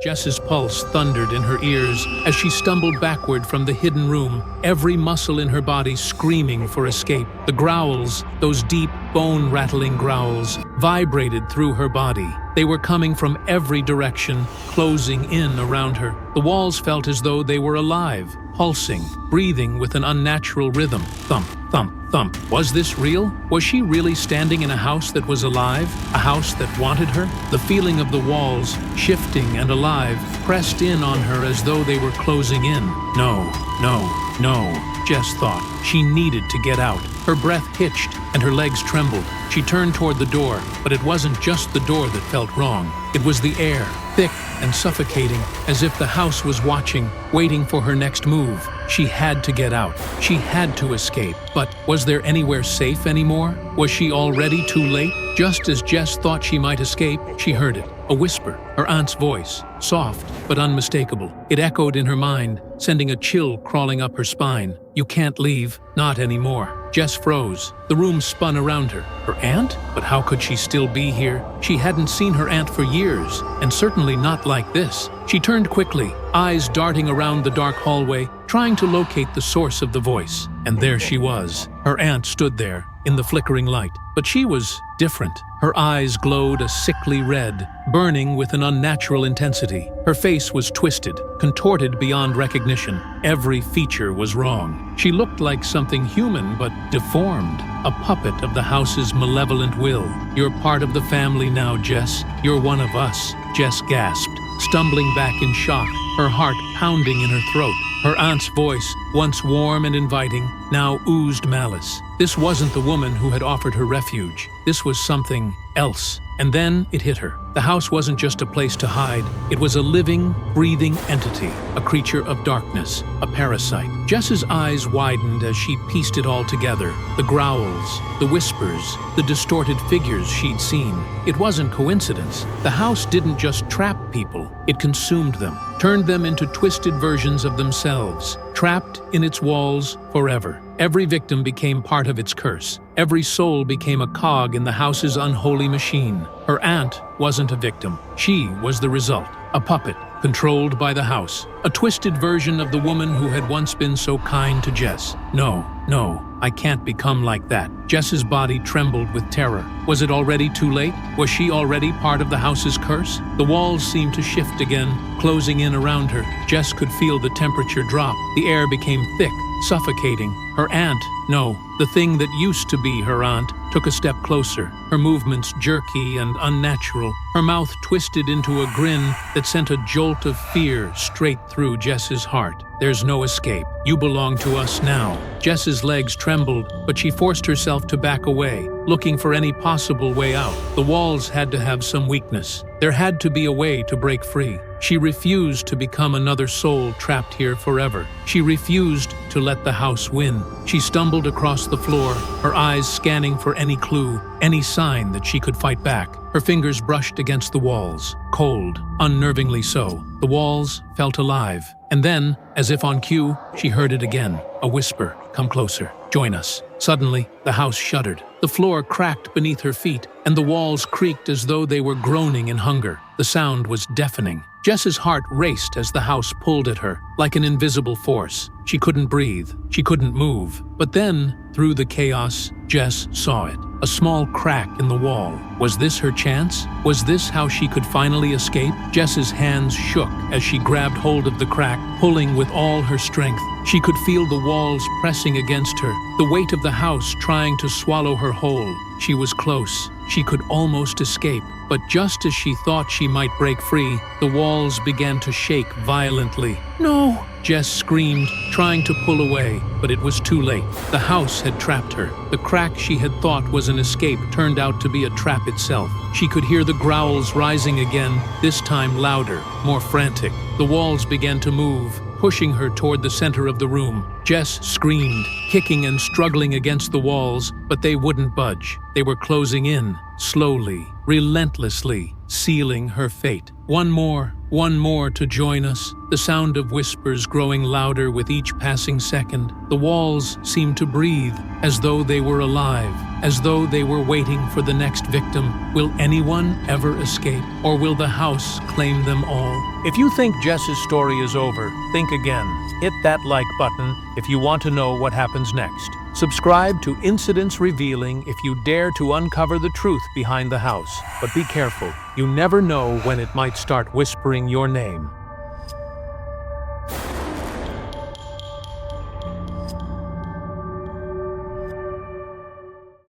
Jess's pulse thundered in her ears as she stumbled backward from the hidden room, every muscle in her body screaming for escape. The growls, those deep, bone-rattling growls, vibrated through her body. They were coming from every direction, closing in around her. The walls felt as though they were alive, pulsing, breathing with an unnatural rhythm. Thump, thump, thump. Was this real? Was she really standing in a house that was alive? A house that wanted her? The feeling of the walls, shifting and alive, pressed in on her as though they were closing in. No, Jess thought. She needed to get out. Her breath hitched and her legs trembled. She turned toward the door, but it wasn't just the door that felt wrong. It was the air, thick and suffocating, as if the house was watching, waiting for her next move. She had to get out. She had to escape. But was there anywhere safe anymore? Was she already too late? Just as Jess thought she might escape, she heard it. A whisper, her aunt's voice, soft but unmistakable. It echoed in her mind, sending a chill crawling up her spine. You can't leave, not anymore. Jess froze. The room spun around her. Her aunt? But how could she still be here? She hadn't seen her aunt for years, and certainly not like this. She turned quickly, eyes darting around the dark hallway, trying to locate the source of the voice. And there she was. Her aunt stood there, in the flickering light. But she was different. Her eyes glowed a sickly red, burning with an unnatural intensity. Her face was twisted, contorted beyond recognition. Every feature was wrong. She looked like something human but deformed, a puppet of the house's malevolent will. You're part of the family now, Jess. You're one of us, Jess gasped, stumbling back in shock, her heart pounding in her throat. Her aunt's voice, once warm and inviting, now oozed malice. This wasn't the woman who had offered her refuge. This was something else. And then it hit her. The house wasn't just a place to hide. It was a living, breathing entity, a creature of darkness, a parasite. Jess's eyes widened as she pieced it all together. The growls, the whispers, the distorted figures she'd seen. It wasn't coincidence. The house didn't just trap people. It consumed them, turned them into twisted versions of themselves, trapped in its walls forever. Every victim became part of its curse. Every soul became a cog in the house's unholy machine. Her aunt wasn't a victim. She was the result, a puppet, controlled by the house, a twisted version of the woman who had once been so kind to Jess. No, I can't become like that. Jess's body trembled with terror. Was it already too late? Was she already part of the house's curse? The walls seemed to shift again, closing in around her. Jess could feel the temperature drop. The air became thick, suffocating. Her aunt, no, the thing that used to be her aunt, took a step closer, her movements jerky and unnatural, her mouth twisted into a grin that sent a jolt of fear straight through Jess's heart. There's no escape. You belong to us now. Jess's legs trembled, but she forced herself to back away, looking for any possible way out. The walls had to have some weakness. There had to be a way to break free. She refused to become another soul trapped here forever. She refused to let the house win. She stumbled across the floor, her eyes scanning for any clue, any sign that she could fight back. Her fingers brushed against the walls, cold, unnervingly so. The walls felt alive. And then, as if on cue, she heard it again. A whisper, "Come closer, join us." Suddenly, the house shuddered. The floor cracked beneath her feet, and the walls creaked as though they were groaning in hunger. The sound was deafening. Jess's heart raced as the house pulled at her, like an invisible force. She couldn't breathe. She couldn't move. But then, through the chaos, Jess saw it. A small crack in the wall. Was this her chance? Was this how she could finally escape? Jess's hands shook as she grabbed hold of the crack, pulling with all her strength. She could feel the walls pressing against her, the weight of the house trying to swallow her whole. She was close. She could almost escape. But just as she thought she might break free, the walls began to shake violently. "No!" Jess screamed, trying to pull away, but it was too late. The house had trapped her. The crack she had thought was an escape turned out to be a trap itself. She could hear the growls rising again, this time louder, more frantic. The walls began to move, pushing her toward the center of the room. Jess screamed, kicking and struggling against the walls, but they wouldn't budge. They were closing in, slowly, relentlessly, sealing her fate. One more, One more to join us, the sound of whispers growing louder with each passing second. The walls seemed to breathe, as though they were alive, as though they were waiting for the next victim. Will anyone ever escape, or will the house claim them all? If you think Jess's story is over, think again. Hit that like button if you want to know what happens next. Subscribe to Incidents Revealing if you dare to uncover the truth behind the house. But be careful, you never know when it might start whispering your name.